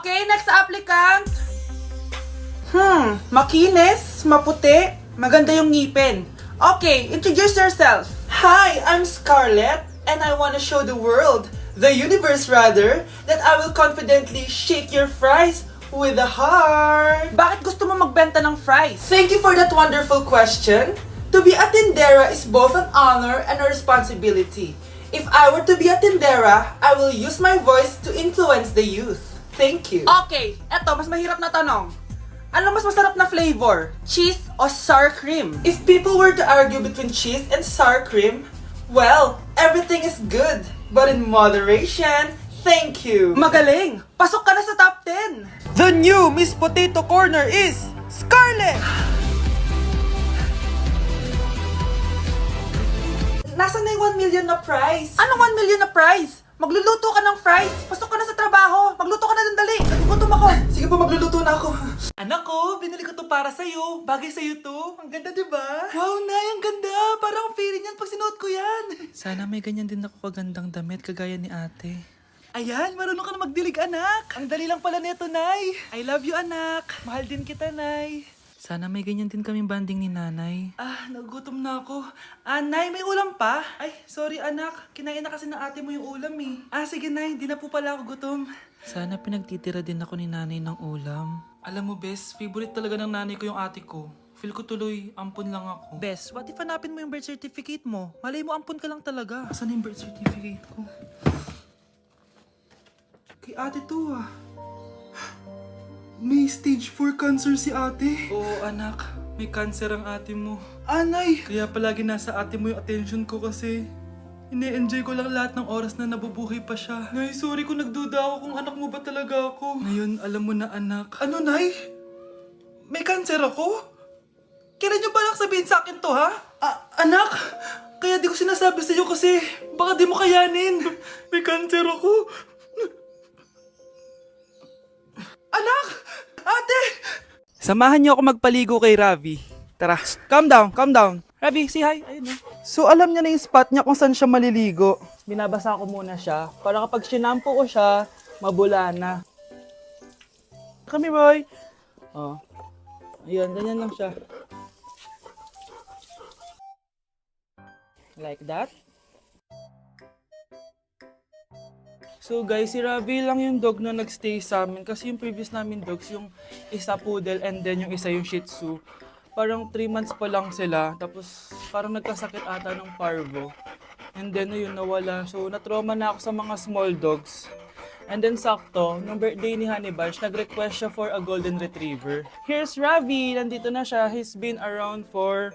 Okay, next applicant. Makinis, maputi, maganda yung ngipin. Okay, introduce yourself. Hi, I'm Scarlett, and I want to show the world, the universe rather, that I will confidently shake your fries with a heart. Bakit gusto mo magbenta ng fries? Thank you for that wonderful question. To be a tindera is both an honor and a responsibility. If I were to be a tindera, I will use my voice to influence the youth. Thank you. Okay, eto, mas mahirap na tanong. Ano mas masarap na flavor? Cheese o sour cream? If people were to argue between cheese and sour cream, well, everything is good, but in moderation. Thank you. Magaling! Pasok ka na sa top 10! The new Miss Potato Corner is Scarlett! Nasaan na yung 1 million na prize? Anong 1 million na prize? Magluluto ka ng fries. Pasok ka na sa trabaho. Magluto ka na ng dali. Nagugutom ako. Sige po, magluluto na ako. Anak ko, binili ko to para sa'yo. Bagay sa'yo to. Ang ganda, diba? Wow, Nay, ang ganda. Parang feeling yan pag sinuot ko yan. Sana may ganyan din ako kagandang damit kagaya ni ate. Ayan, marunong ka na magdilig, anak. Ang dali lang pala nito, Nay. I love you, anak. Mahal din kita, Nay. Sana may ganyan din kaming banding ni nanay. Nagugutom na ako. Nay, may ulam pa? Ay, sorry anak. Kinain na kasi ng ate mo yung ulam eh. Sige Nay, di na po pala ako gutom. Sana pinagtitira din ako ni nanay ng ulam. Alam mo, Bes, favorite talaga ng nanay ko yung ate ko. Feel ko tuloy, ampun lang ako. Bes, what if hanapin mo yung birth certificate mo? Malay mo, ampun ka lang talaga. Asan yung birth certificate ko? Kay ate to ah. May stage 4 cancer si ate. Oo anak, may cancer ang ate mo. Anay! Kaya palagi nasa ate mo yung attention ko kasi ine-enjoy ko lang lahat ng oras na nabubuhay pa siya. Nay, sorry kung nagduda ako kung anak mo ba talaga ako. Ngayon, alam mo na anak. Ano, Nay? May cancer ako? Kailan niyo palang sabihin sa akin to, ha? Anak! Kaya di ko sinasabi sa iyo kasi baka di mo kayanin. May cancer ako. Anak! Ate! Samahan niyo ako magpaligo kay Ravi. Tara, calm down, calm down. Ravi, say hi. Ayun, So alam niya na yung spot niya kung saan siya maliligo. Binabasa ko muna siya para kapag sinampo ko siya, mabula na. Come here, boy. Ayun, ganyan lang siya. Like that. So guys, si Ravi lang yung dog na nagstay sa amin kasi yung previous namin dogs, yung isa poodle and then yung isa yung shih tzu. Parang 3 months pa lang sila, tapos parang nagkasakit ata ng parvo. And then yun, nawala. So natrauma na ako sa mga small dogs. And then sakto, nung birthday ni Honey Bunch, nag-request siya for a golden retriever. Here's Ravi, nandito na siya. He's been around for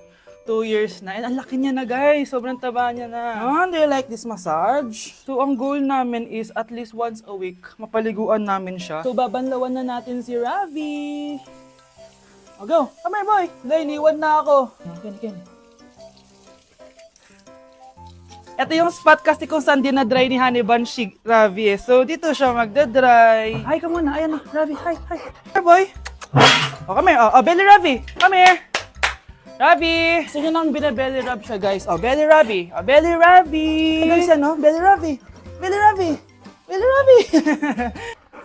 2 years na. And ang laki niya na guys. Sobrang taba niya na. Do you like this massage? So ang goal namin is at least once a week, mapaliguan namin siya. So babanlawan na natin si Ravi. Go. Come here boy. Dahil iniwan na ako. Ken. Ito yung spot kasi kung saan dinadry ni Honey Bunch si Ravi eh. So dito siya magdadry. Hi ka muna. Ayan na. Ravi. Hi. Here boy. Come here. Belly Ravi. Come here. Ravi! Gusto nyo nang binabelly rub siya, guys. Belly Ravi. Belly Ravi! Guys, Belly Ravi. Belly Ravi. Belly Ravi.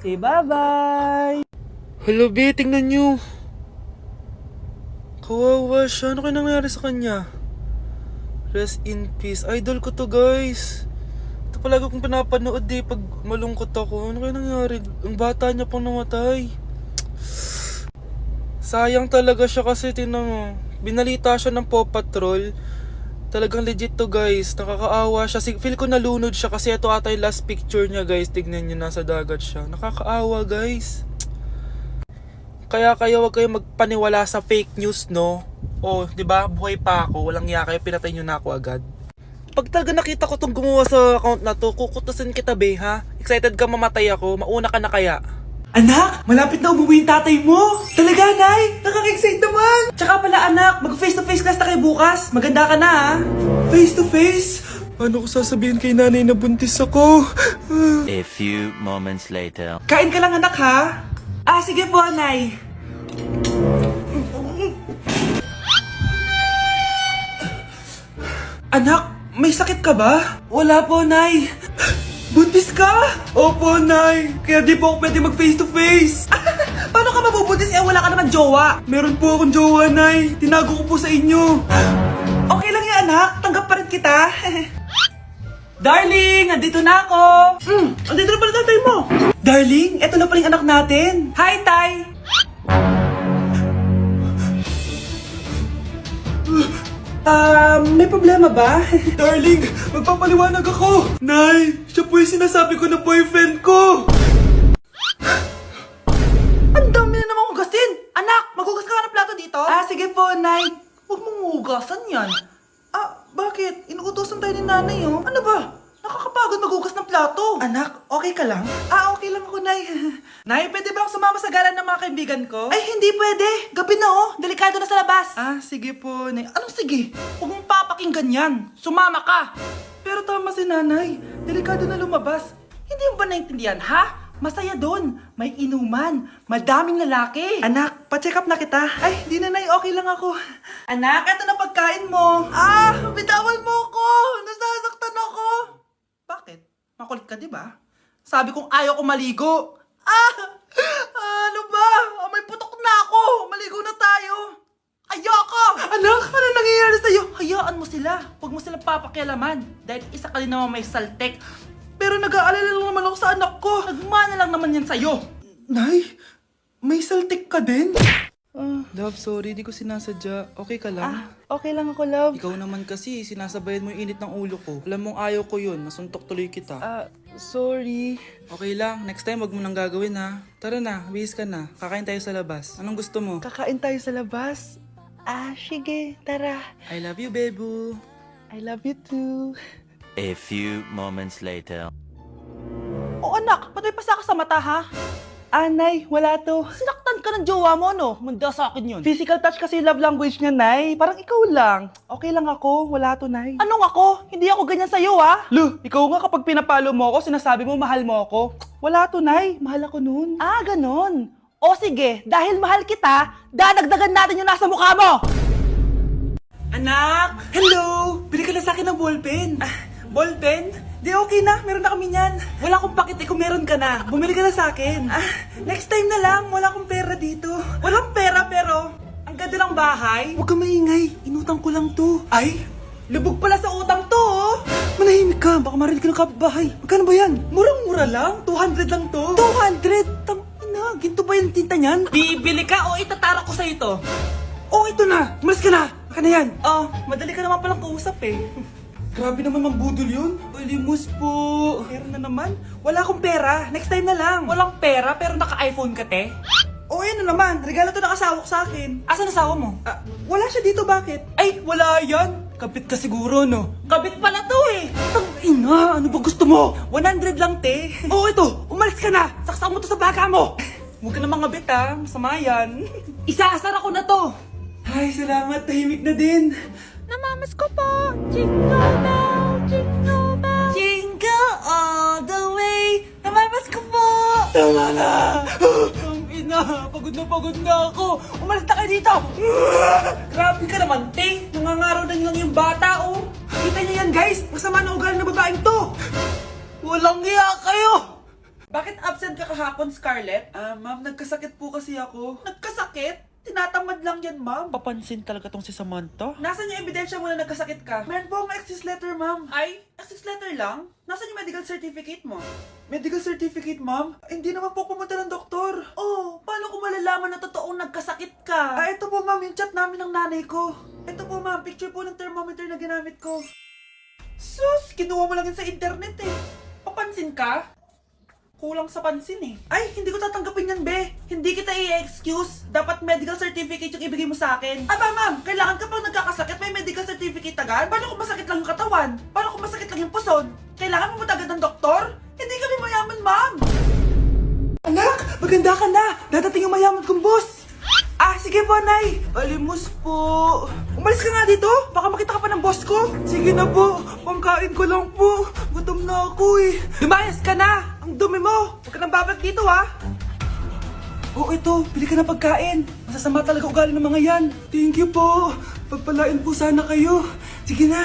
Say bye-bye. Hello, B, tingnan nyo. Kawawa siya. Ano kaya nangyari sa kanya? Rest in peace. Idol ko to, guys. Ito palagi kong pinapanood pag malungkot ako. Ano kaya nangyari? Ang bata niya pang namatay. Sayang talaga siya kasi tinang binalita siya ng Paw Patrol. Talagang legit to guys. Nakakaawa siya. Feel ko nalunod siya kasi ito ata yung last picture niya guys. Tignan niyo, nasa dagat siya. Nakakaawa guys. Kaya wag kayo magpaniwala sa fake news, no? Di ba? Buhay pa ako. Walang iya kayo. Pinatay niyo na ako agad. Pag talaga nakita ko tong gumawa sa account na to, kukutusin kita be, ha? Excited ka mamatay ako. Mauna ka na kaya. Anak, malapit na umuwi yung tatay mo. Talaga, Nay? Nakaka-excite naman. Tsaka pala, anak, mag-face-to-face class na kayo bukas. Maganda ka na, ha? Face-to-face? Paano ko sasabihin kay nanay na buntis ako? A few moments later. Kain ka lang, anak, ha? Sige po, Nay. Anak, may sakit ka ba? Wala po, Nay. Buntis ka? Opo, Nay. Kaya di po ako pwede mag face to face. Paano ka mabubuntis? Wala ka naman jowa. Meron po akong jowa, Nay. Tinago ko po sa inyo. Okay lang yan, anak. Tanggap pa rin kita. Darling, andito na ako. Andito na pala tatay mo. Darling, eto na pala yung anak natin. Hi, Tay. May problema ba? Darling, magpapaliwanag ako. Nay, siya po yung sinasabi ko na boyfriend ko. Ang dami na namang hugasin. Anak, maghugas ka ng plato dito? Sige po, Nay. Huwag mong hugasan yan. Bakit? Inuutosan tayo ni nanay, oh. Ano ba? Nakakapagod maghugas ng plato. Anak, okay ka lang? Okay lang ako, Nay. Nay, pwede ba akong sumama sa gala ng mga kaibigan ko? Ay, hindi pwede. Gabi na, oh. Delikado na sa labas. Sige po, Nay. Anong sige? Huwag mong papakinggan yan. Sumama ka. Pero tama si nanay. Delikado na lumabas. Hindi mo ba naintindihan, ha? Masaya doon. May inuman. Madaming lalaki. Anak, pa-check up na kita. Ay, di na, Nay. Okay lang ako. Anak, eto na pagkain mo. Bitawan mo ako. Nasasaktan ako. Bakit? Makulit ka, di ba? Sabi kong ayaw ko maligo. Ano ba? May putok na ako. Maligo na tayo. Ayoko! Anak, ano nangyayari sa'yo? Hayaan mo sila. Huwag mo sila papakialaman. Dahil isa ka din naman may saltek. Pero nag-aalala lang naman ako sa anak ko. Nagmana lang naman yan sa'yo. Nay, may saltik ka din? Love, sorry, di ko sinasadya. Okay ka lang? Okay lang ako, love. Ikaw naman kasi, sinasabayan mo yung init ng ulo ko. Alam mong ayaw ko yun, nasuntok tuloy kita. Sorry. Okay lang, next time wag mo nang gagawin ha. Tara na, bihis ka na. Kakain tayo sa labas. Anong gusto mo? Kakain tayo sa labas. Sige, tara. I love you, Bebu. I love you too. A few moments later. Anak, ba't may pasa ka sa mata, ha? Nay, wala to. Sinaktan ka ng jowa mo, no? Manda sa akin yun. Physical touch kasi love language niya, Nay. Parang ikaw lang. Okay lang ako, wala to, Nay. Anong ako? Hindi ako ganyan sa'yo, ha? Ikaw nga kapag pinapalo mo ako, sinasabi mo mahal mo ako. Wala to, Nay. Mahal ako nun. Ganon. O sige, dahil mahal kita, dadagdagan natin yung nasa mukha mo! Anak! Hello! Bili ka na sa akin ng ballpen. Ballpen? Di okay na, meron na kami niyan. Wala akong pakit kung meron ka na. Bumili ka na sa akin. Next time na lang, wala akong pera dito. Walang pera pero, ang ganda ng bahay. Huwag ka maingay, inutang ko lang to. Ay, lubog pala sa utang to, oh. Manahimik ka, baka marinig ka ng kapitbahay. Magkano ba yan? Murang-mura lang, 200 lang to. 200? Tangina, ginto ba yung tinta niyan? Bibili ka o itatara ko sa ito? Ito na, umalis ka na. Baka na yan. Madali ka naman palang kausap eh. Grabe naman mambudol yun. Limos po. Meron na naman. Wala akong pera. Next time na lang. Walang pera pero naka-iPhone ka, te? Yan na naman. Regalo to ng asawa ko sa akin. Asan asawa mo? Wala siya dito. Bakit? Ay, wala yan. Kabit ka siguro, no? Kabit pala to eh. Tangina, ano ba gusto mo? 100 lang, te. Ito. Umalis ka na. Saksak mo to sa baka mo. Huwag ka na mga bit, ha. Masama yan. Isaasar ako na to. Ay, salamat. Tahimik na din. Namamas ko po. Jingle bell, jingle bell. Jingle all the way. Namamas ko po. Tama na. Pagod na ako. Umalis na kayo dito. Grabe ka naman, te. Nangangaraw na lang yung bata, oh. Kita niyo yan, guys. Masama na ugali ng babaeng to. Walang hiya kayo. Bakit absent ka kahapon, Scarlett? Ma'am, nagkasakit po kasi ako. Nagkasakit? Tinatamad lang yan, ma'am. Papansin talaga tong si Samantha. Nasaan yung ebidensya mo na nagkasakit ka? Meron po akong excuse letter, ma'am. Ay, excuse letter lang? Nasaan yung medical certificate mo? Medical certificate, ma'am? Hindi naman po pumunta ng doktor. Paano ko malalaman na totoong nagkasakit ka? Ito po, ma'am, yung chat namin ng nanay ko. Ito po, ma'am, picture po ng thermometer na ginamit ko. Sus, kinuha mo lang yun sa internet eh. Papansin ka? Kulang sa pansin eh. Ay, hindi ko tatanggapin yan, be. Hindi kita i-excuse. Dapat medical certificate yung ibigay mo sa akin. Ma'am, kailangan kapag nagkakasakit, may medical certificate agad? Paano kung masakit lang yung katawan? Paano kung masakit lang yung puson? Kailangan mo agad ng doktor? Hindi kami mayaman, ma'am. Anak, maganda ka na. Dadating yung mayaman kong boss. Sige po, Nay. Alimos po. Umalis ka nga dito. Baka makita ka pa ng boss ko. Sige na po. Pangkain ko lang po. Gutom na ako eh. Lumayas ka na. Ang dumi mo. Huwag ka nang babalik dito, ha. Ito. Bili ka ng pagkain. Masasama talaga ugali ng mga yan. Thank you po. Pagpalain po sana kayo. Sige na.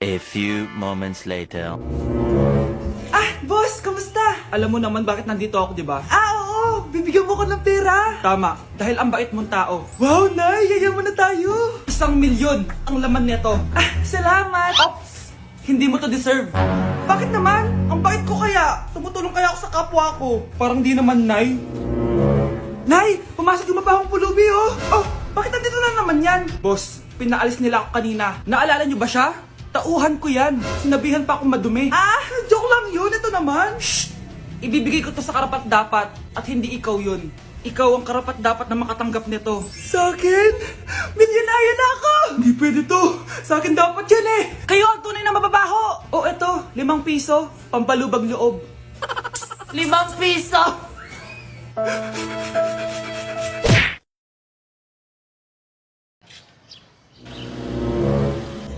A few moments later. Boss, kamusta? Alam mo naman bakit nandito ako, di ba? Oo, bibigyan mo ko ng pera. Tama, dahil ang bait mong tao. Wow, Nay, yayaman na tayo. 1,000,000 ang laman nito. Salamat. Ops! Hindi mo to deserve. Bakit naman? Ang bait ko kaya. Tumutulong kaya ako sa kapwa ko. Parang di naman, Nay. Nay, pumasok yung mapahong pulubi, oh. Oh, bakit nandito na naman yan? Boss, pinaalis nila ako kanina. Naalala niyo ba siya? Tauhan ko yan. Sinabihan pa akong madumi. Ah, joke lang yun. Ito naman. Shh! Ibibigay ko to sa karapat-dapat at hindi ikaw yun. Ikaw ang karapat-dapat na makatanggap nito. Sa akin? Milyonaryo na ako! Hindi pwede to. Sa akin dapat yan eh. Kayo ang tunay na mababaho. O eto, 5 piso, pampalubag loob. 5 piso.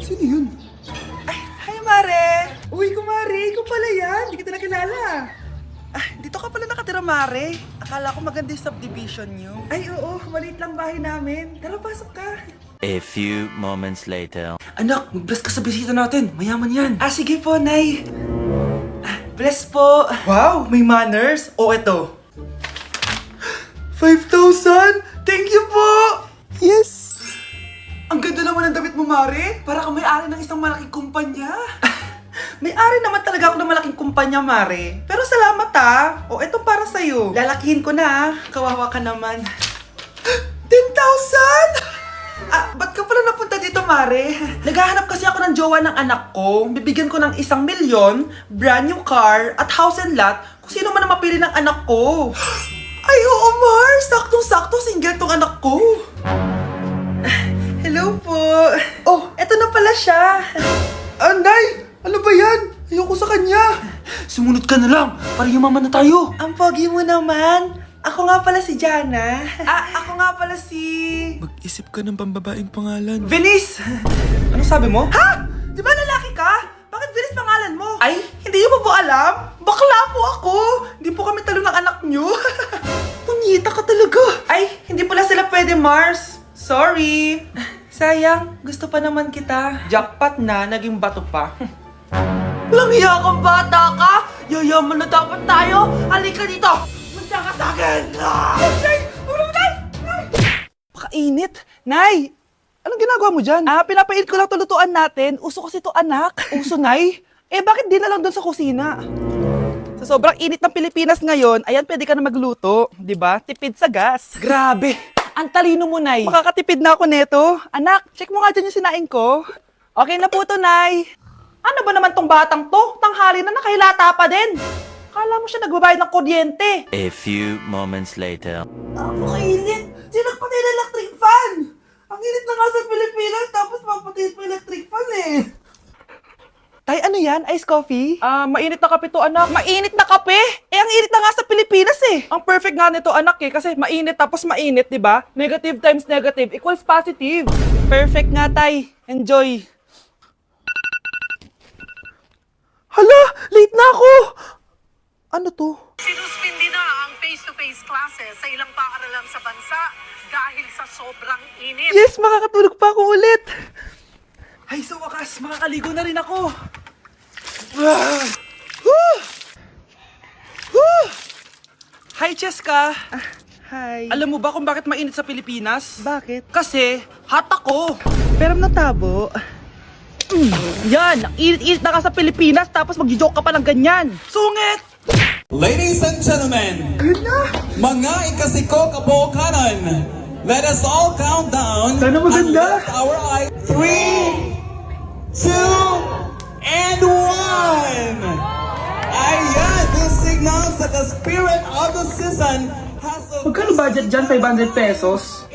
Sino yun? Ay, hi Mare! Uy, kumare, ikaw pala yan. Hindi kita nakilala. Ah, dito ka pala nakatira, Mare. Akala ko maganda yung subdivision nyo. Ay, oo. Maliit lang bahay namin. Tara, pasok ka. A few moments later. Anak, mag-bless ka sa bisita natin. Mayaman yan. Ah, sige po, Nay. Ah, bless po. Wow, may manners. O, eto. 5,000! Thank you po! Yes! Ang ganda naman ng damit mo, Mare. Para kang may-ari ng isang malaking kumpanya. May-ari naman talaga ako ng malaking kumpanya, Mare. Pero salamat O, eto para sa'yo. Lalakihin ko na Kawawa ka naman. 10,000! Ah, ba't ka pala napunta dito, Mare? Naghahanap kasi ako ng jowa ng anak ko. Bibigyan ko ng 1,000,000, brand new car, at house and lot kung sino man ang mapili ng anak ko. Ay, oo, Mar! Saktong-sakto, single tong anak ko. Hello po. Oh, eto na pala siya. Nay! Ano ba yan? Ayoko sa kanya. Sumunod ka na lang, para yumaman na tayo. Ang pogi mo naman. Ako nga pala si Jana. Ako nga pala si... Mag-isip ka ng pambabaing pangalan. Venice! Ano sabi mo? Ha? Di ba lalaki ka? Bakit Venice pangalan mo? Ay, hindi mo po alam? Bakla po ako! Hindi po kami talo ng anak nyo. Punyita ka talaga. Ay, hindi pala sila pwede, Mars. Sorry. Sayang, gusto pa naman kita. Jackpot na, naging bato pa. Walang hiya kang bata ka! Yayaman na dapat tayo! Halika dito! Munta ka sa akin! Nay! Ulong, Nay! Pakainit! Nay! Anong ginagawa mo dyan? Pinapainit ko lang to lutuan natin. Uso kasi to, anak. Uso, Nay? Bakit di na lang doon sa kusina? Sa sobrang init ng Pilipinas ngayon, ayan, pwede ka na magluto. Di ba? Tipid sa gas. Grabe! Ang talino mo, Nay. Makakatipid na ako neto. Anak, check mo nga dyan yung sinain ko. Okay na po to, Nay. Ano ba naman tong batang to? Tanghali na nakahilata pa din. Kala mo siya nagbabayad ng kuryente. A few moments later. Napakainit! Sinakpatay na electric fan! Ang init na nga sa Pilipinas, tapos mapatay pa electric fan eh. Tay, ano yan? Ice coffee? Mainit na kape to, anak. Mainit na kape? Ang init na nga sa Pilipinas eh. Ang perfect nga nito, anak kasi mainit tapos mainit, di ba? Negative times negative equals positive. Perfect nga, Tay. Enjoy. Hala! Late na ako! Ano to? Sinuspindi na ang face-to-face classes sa ilang paaralan sa bansa dahil sa sobrang init. Yes! Makakatulog pa ako ulit! Ay, sa wakas, makakaligo na rin ako! Woo! Woo! Hi, Cheska! Hi! Alam mo ba kung bakit mainit sa Pilipinas? Bakit? Kasi, hot ako. Pero natabo. Yan! Ang init-init na ka sa Pilipinas tapos mag-joke ka pa ng ganyan! Sungit! Ladies and gentlemen, Yun na! mga ikasiko kabukanan, let us all count down Sana maganda. and lift our eyes. 3, 2, and 1! Ayan, this signals that the spirit of the season has... Magkano budget dyan? 500 pesos?